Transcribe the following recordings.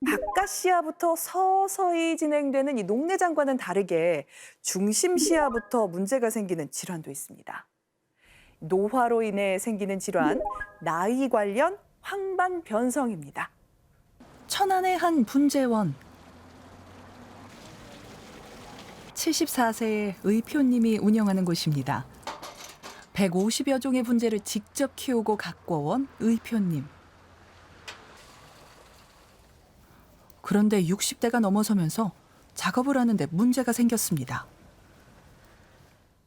바깥 시야부터 서서히 진행되는 이 녹내장과는 다르게 중심 시야부터 문제가 생기는 질환도 있습니다. 노화로 인해 생기는 질환, 나이 관련 황반 변성입니다. 천안의 한 분재원. 74세의 의표님이 운영하는 곳입니다. 150여 종의 분재를 직접 키우고 가꿔온 의표님. 그런데 60대가 넘어서면서 작업을 하는데 문제가 생겼습니다.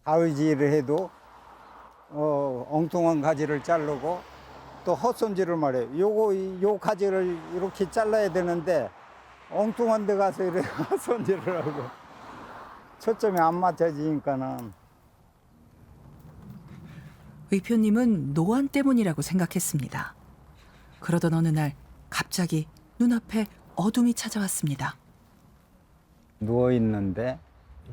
가위질을 해도 엉뚱한 가지를 자르고 또 헛손질을 말해요. 요 가지를 이렇게 잘라야 되는데 엉뚱한 데 가서 이렇게 헛손질을 하고 초점이 안 맞춰지니까는. 의표님은 노안 때문이라고 생각했습니다. 그러던 어느 날 갑자기 눈앞에 어둠이 찾아왔습니다. 누워 있는데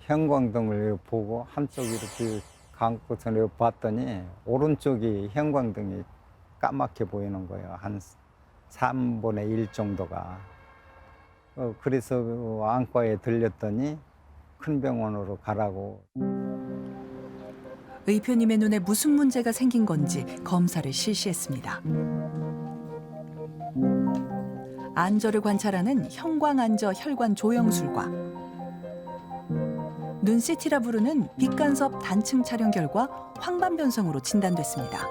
형광등을 보고 한쪽 이렇게 감고서 봤더니 오른쪽이 형광등이 까맣게 보이는 거예요. 한 3분의 1 정도가. 그래서 안과에 들렸더니 큰 병원으로 가라고. 의표님의 눈에 무슨 문제가 생긴 건지 검사를 실시했습니다. 안저를 관찰하는 형광안저 혈관 조영술과 눈 CT라 부르는 빛간섭 단층 촬영 결과 황반 변성으로 진단됐습니다.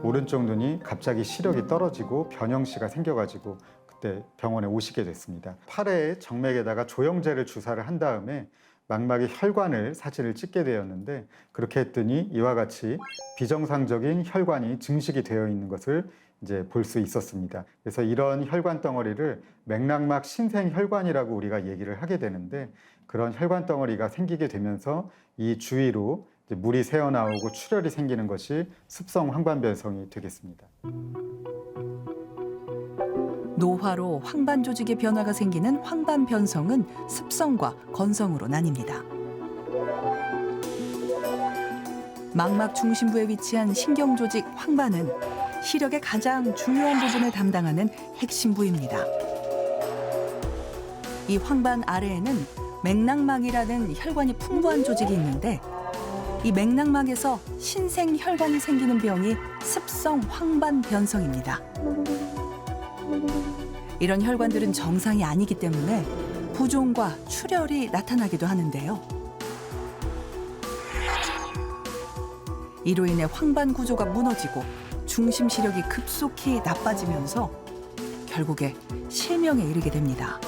오른쪽 눈이 갑자기 시력이 떨어지고 변형시가 생겨가지고 그때 병원에 오시게 됐습니다. 팔에 정맥에다가 조영제를 주사를 한 다음에 망막의 혈관을 사진을 찍게 되었는데, 그렇게 했더니 이와 같이 비정상적인 혈관이 증식이 되어 있는 것을 이제 볼 수 있었습니다. 그래서 이런 혈관 덩어리를 맥락막 신생혈관이라고 우리가 얘기를 하게 되는데, 그런 혈관 덩어리가 생기게 되면서 이 주위로 이제 물이 새어나오고 출혈이 생기는 것이 습성 황반변성이 되겠습니다. 노화로 황반 조직의 변화가 생기는 황반 변성은 습성과 건성으로 나뉩니다. 망막 중심부에 위치한 신경 조직 황반은 시력의 가장 중요한 부분을 담당하는 핵심 부위입니다. 이 황반 아래에는 맥락막이라는 혈관이 풍부한 조직이 있는데, 이 맥락막에서 신생혈관이 생기는 병이 습성 황반 변성입니다. 이런 혈관들은 정상이 아니기 때문에 부종과 출혈이 나타나기도 하는데요. 이로 인해 황반 구조가 무너지고 중심 시력이 급속히 나빠지면서 결국에 실명에 이르게 됩니다.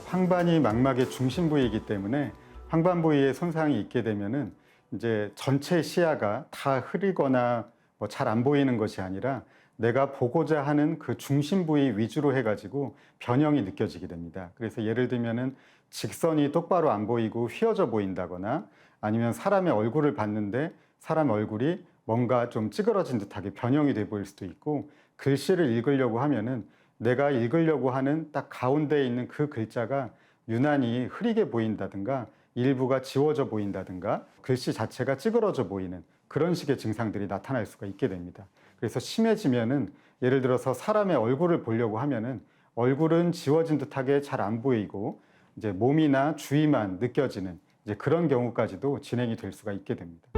황반이 망막의 중심 부위이기 때문에 황반 부위에 손상이 있게 되면은 이제 전체 시야가 다 흐리거나 뭐 잘 안 보이는 것이 아니라 내가 보고자 하는 그 중심 부위 위주로 해가지고 변형이 느껴지게 됩니다. 그래서 예를 들면은 직선이 똑바로 안 보이고 휘어져 보인다거나, 아니면 사람의 얼굴을 봤는데 사람 얼굴이 뭔가 좀 찌그러진 듯하게 변형이 돼 보일 수도 있고, 글씨를 읽으려고 하면은 내가 읽으려고 하는 딱 가운데에 있는 그 글자가 유난히 흐리게 보인다든가 일부가 지워져 보인다든가 글씨 자체가 찌그러져 보이는 그런 식의 증상들이 나타날 수가 있게 됩니다. 그래서 심해지면은 예를 들어서 사람의 얼굴을 보려고 하면은 얼굴은 지워진 듯하게 잘 안 보이고 이제 몸이나 주위만 느껴지는 이제 그런 경우까지도 진행이 될 수가 있게 됩니다.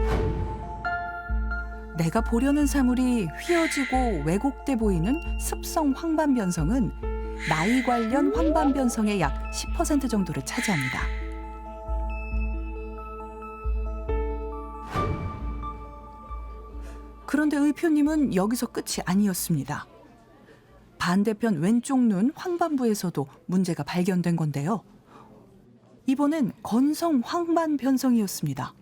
내가 보려는 사물이 휘어지고 왜곡돼 보이는 습성 황반 변성은 나이 관련 황반 변성의 약 10% 정도를 차지합니다. 그런데 의표님은 여기서 끝이 아니었습니다. 반대편 왼쪽 눈 황반부에서도 문제가 발견된 건데요. 이번엔 건성 황반 변성이었습니다.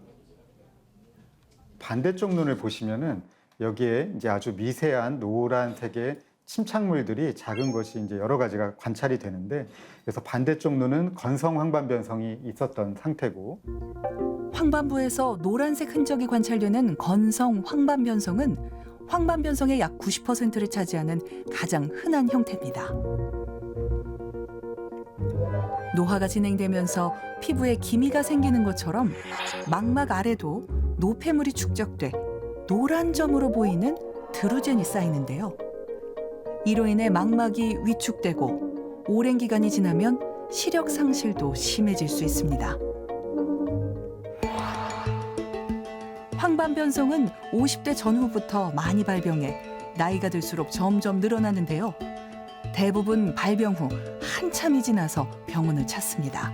반대쪽 눈을 보시면은 여기에 이제 아주 미세한 노란색의 침착물들이 작은 것이 이제 여러 가지가 관찰이 되는데, 그래서 반대쪽 눈은 건성 황반 변성이 있었던 상태고, 황반부에서 노란색 흔적이 관찰되는 건성 황반 변성은 황반 변성의 약 90%를 차지하는 가장 흔한 형태입니다. 노화가 진행되면서 피부에 기미가 생기는 것처럼 망막 아래도 노폐물이 축적돼 노란 점으로 보이는 드루젠이 쌓이는데요. 이로 인해 망막이 위축되고 오랜 기간이 지나면 시력 상실도 심해질 수 있습니다. 황반변성은 50대 전후부터 많이 발병해 나이가 들수록 점점 늘어나는데요. 대부분 발병 후 한참이 지나서 병원을 찾습니다.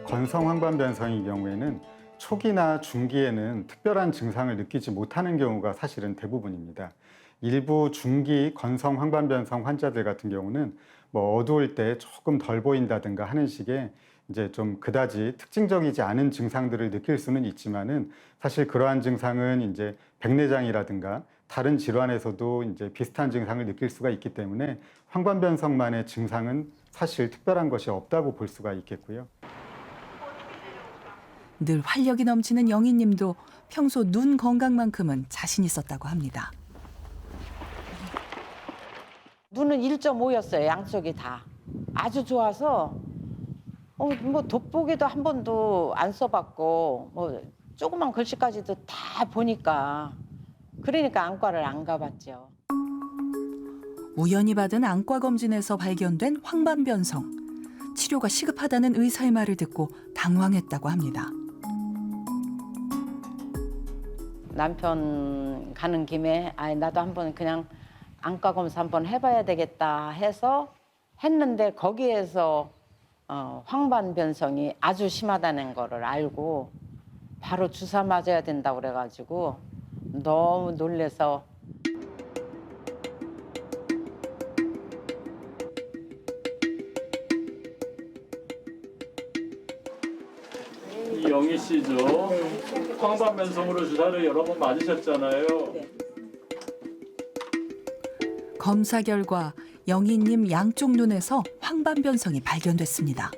건성 황반변성의 경우에는 초기나 중기에는 특별한 증상을 느끼지 못하는 경우가 사실은 대부분입니다. 일부 중기 건성 황반변성 환자들 같은 경우는 뭐 어두울 때 조금 덜 보인다든가 하는 식의 이제 좀 그다지 특징적이지 않은 증상들을 느낄 수는 있지만은 사실 그러한 증상은 이제 백내장이라든가 다른 질환에서도 이제 비슷한 증상을 느낄 수가 있기 때문에 황반변성만의 증상은 사실 특별한 것이 없다고 볼 수가 있겠고요. 늘 활력이 넘치는 영희님도 평소 눈 건강만큼은 자신 있었다고 합니다. 눈은 1.5였어요. 양쪽이 다. 아주 좋아서 뭐 돋보기도 한 번도 안 써봤고 뭐 조그만 글씨까지도 다 보니까 그러니까 안과를 안 가봤죠. 우연히 받은 안과 검진에서 발견된 황반변성. 치료가 시급하다는 의사의 말을 듣고 당황했다고 합니다. 남편 가는 김에 나도 한번 그냥 안과 검사 한번 해봐야 되겠다 해서 했는데 거기에서 황반변성이 아주 심하다는 거를 알고 바로 주사 맞아야 된다고 그래가지고 너무 놀래서 이영희 씨죠. 황반변성으로 주사를 여러 번 맞으셨잖아요. 검사 결과 영희님 양쪽 눈에서 황반변성이 발견됐습니다.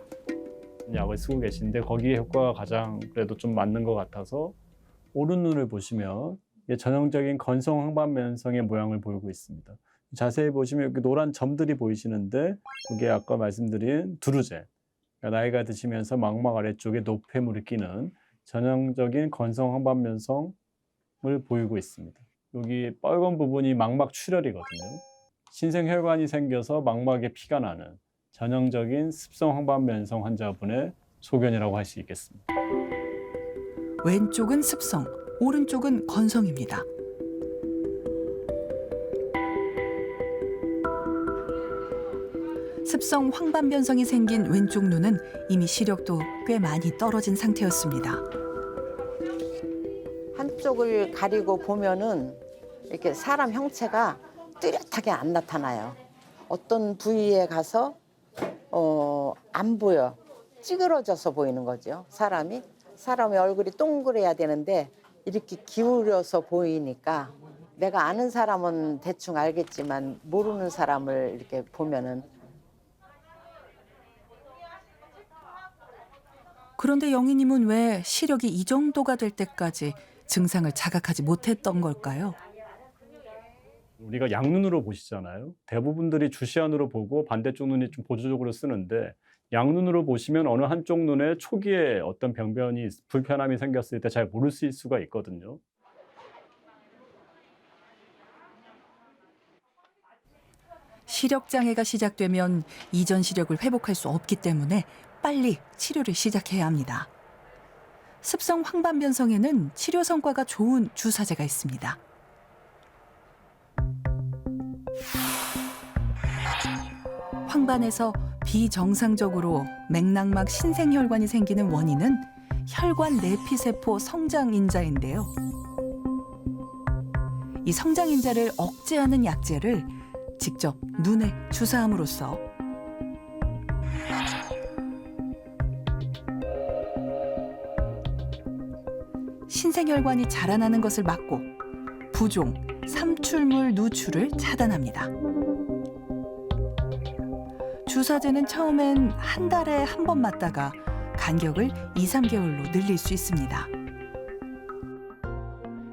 약을 쓰고 계신데 거기에 효과가 가장 그래도 좀 맞는 것 같아서 오른 눈을 보시면 이게 전형적인 건성 황반변성의 모양을 보이고 있습니다. 자세히 보시면 이렇게 노란 점들이 보이시는데 이게 아까 말씀드린 드루젠, 그러니까 나이가 드시면서 망막 아래쪽에 노폐물이 끼는 전형적인 건성 황반변성을 보이고 있습니다. 여기 빨간 부분이 망막 출혈이거든요. 신생혈관이 생겨서 망막에 피가 나는 전형적인 습성 황반변성 환자분의 소견이라고 할 수 있겠습니다. 왼쪽은 습성, 오른쪽은 건성입니다. 습성 황반변성이 생긴 왼쪽 눈은 이미 시력도 꽤 많이 떨어진 상태였습니다. 한쪽을 가리고 보면은 이렇게 사람 형체가 뚜렷하게 안 나타나요. 어떤 부위에 가서 안 보여. 찌그러져서 보이는 거죠. 사람의 얼굴이 동그래야 되는데 이렇게 기울여서 보이니까 내가 아는 사람은 대충 알겠지만 모르는 사람을 이렇게 보면은 그런데 영희님은 왜 시력이 이 정도가 될 때까지 증상을 자각하지 못했던 걸까요? 우리가 양눈으로 보시잖아요. 대부분들이 주시안으로 보고 반대쪽 눈이 좀 보조적으로 쓰는데 양눈으로 보시면 어느 한쪽 눈에 초기에 어떤 병변이 불편함이 생겼을 때 잘 모를 수가 있거든요. 시력 장애가 시작되면 이전 시력을 회복할 수 없기 때문에 빨리 치료를 시작해야 합니다. 습성 황반변성에는 치료 성과가 좋은 주사제가 있습니다. 황반에서 비정상적으로 맥락막 신생혈관이 생기는 원인은 혈관 내피세포 성장인자인데요. 이 성장인자를 억제하는 약제를 직접 눈에 주사함으로써 신생혈관이 자라나는 것을 막고 부종, 삼출물 누출을 차단합니다. 주사제는 처음엔 한 달에 한 번 맞다가 간격을 2, 3개월로 늘릴 수 있습니다.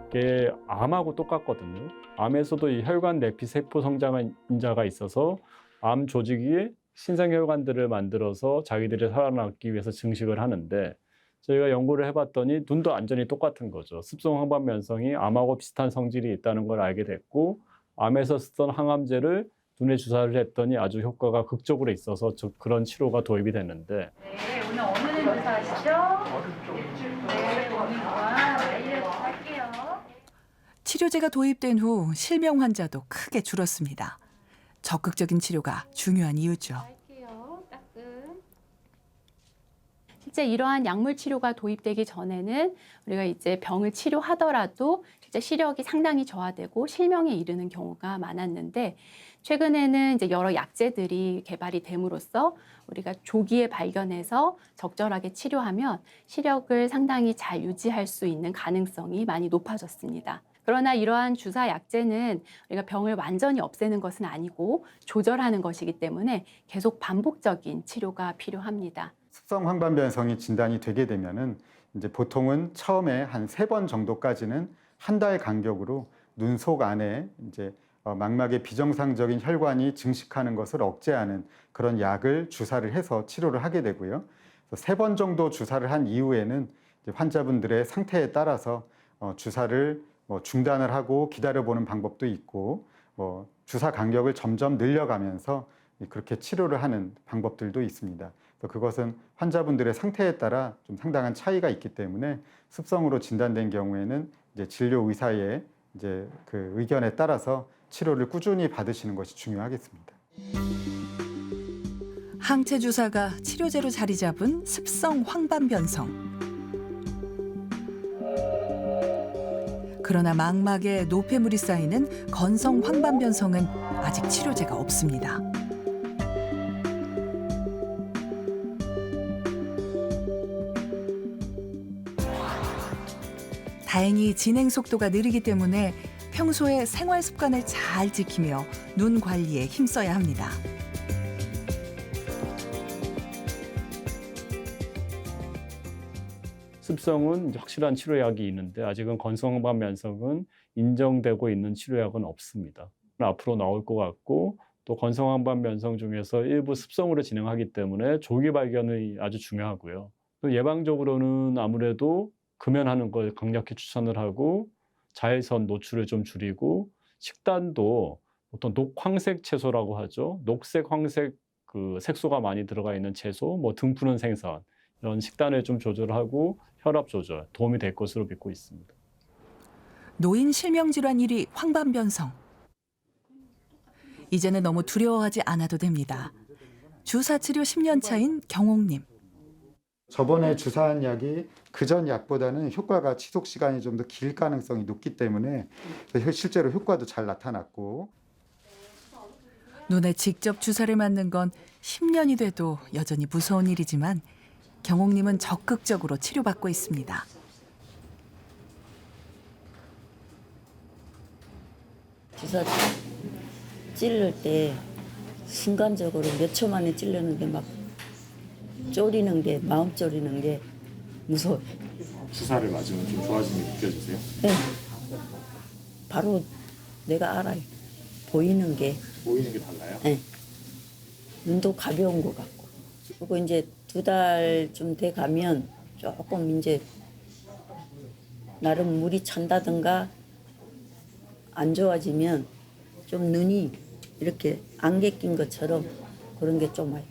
이게 암하고 똑같거든요. 암에서도 이 혈관 내피세포 성장인자가 있어서 암 조직이 신생혈관들을 만들어서 자기들이 살아남기 위해서 증식을 하는데 저희가 연구를 해봤더니 눈도 완전히 똑같은 거죠. 습성 황반변성이 암하고 비슷한 성질이 있다는 걸 알게 됐고 암에서 쓰던 항암제를 눈에 주사를 했더니 아주 효과가 극적으로 있어서 그런 치료가 도입이 됐는데 네, 오늘 어느 날 주사하시죠? 네, 오늘과 내일 주사할게요. 치료제가 도입된 후 실명 환자도 크게 줄었습니다. 적극적인 치료가 중요한 이유죠. 할게요. 따끔. 실제 이러한 약물 치료가 도입되기 전에는 우리가 이제 병을 치료하더라도 실제 시력이 상당히 저하되고 실명에 이르는 경우가 많았는데 최근에는 이제 여러 약제들이 개발이 됨으로써 우리가 조기에 발견해서 적절하게 치료하면 시력을 상당히 잘 유지할 수 있는 가능성이 많이 높아졌습니다. 그러나 이러한 주사 약제는 우리가 병을 완전히 없애는 것은 아니고 조절하는 것이기 때문에 계속 반복적인 치료가 필요합니다. 습성 황반변성이 진단이 되게 되면은 이제 보통은 처음에 한 3번 정도까지는 한 달 간격으로 눈 속 안에 이제 망막의 비정상적인 혈관이 증식하는 것을 억제하는 그런 약을 주사를 해서 치료를 하게 되고요. 3번 정도 주사를 한 이후에는 이제 환자분들의 상태에 따라서 주사를 중단을 하고 기다려보는 방법도 있고 주사 간격을 점점 늘려가면서 그렇게 치료를 하는 방법들도 있습니다. 그래서 그것은 환자분들의 상태에 따라 좀 상당한 차이가 있기 때문에 습성으로 진단된 경우에는 이제 진료 의사의 이제 그 의견에 따라서 치료를 꾸준히 받으시는 것이 중요하겠습니다. 항체 주사가 치료제로 자리 잡은 습성 황반변성. 그러나 망막에 노폐물이 쌓이는 건성 황반변성은 아직 치료제가 없습니다. 다행히 진행 속도가 느리기 때문에 평소에 생활 습관을 잘 지키며 눈 관리에 힘써야 합니다. 습성은 이제 확실한 치료약이 있는데 아직은 건성 황반변성은 인정되고 있는 치료약은 없습니다. 앞으로 나올 것 같고 또 건성 황반변성 중에서 일부 습성으로 진행하기 때문에 조기 발견이 아주 중요하고요. 또 예방적으로는 아무래도 금연하는 걸 강력히 추천을 하고 자외선 노출을 좀 줄이고 식단도 보통 녹황색 채소라고 하죠. 녹색, 황색 그 색소가 많이 들어가 있는 채소, 등푸른 생선 이런 식단을 좀 조절하고 혈압 조절 도움이 될 것으로 믿고 있습니다. 노인 실명 질환 1위 황반변성. 이제는 너무 두려워하지 않아도 됩니다. 주사 치료 10년 차인 경옥님. 저번에 주사한 약이 그전 약보다는 효과가 지속 시간이 좀 더 길 가능성이 높기 때문에 실제로 효과도 잘 나타났고 눈에 직접 주사를 맞는 건 10년이 돼도 여전히 무서운 일이지만 경옥님은 적극적으로 치료받고 있습니다. 주사 찔릴 때 순간적으로 몇 초 만에 찔렸는데 막 쪼리는 게 마음 쪼리는 게 무서워요. 주사를 맞으면 좀 좋아짐이 느껴지세요? 네. 바로 내가 알아요. 보이는 게. 보이는 게 달라요? 네. 눈도 가벼운 것 같고. 그리고 이제 2달쯤 돼 가면 조금 이제 나름 물이 찬다든가 안 좋아지면 좀 눈이 이렇게 안개 낀 것처럼 그런 게 좀 와요.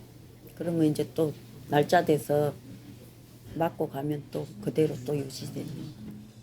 그러면 이제 또 날짜 돼서 맞고 가면 또 그대로 또 유지되는.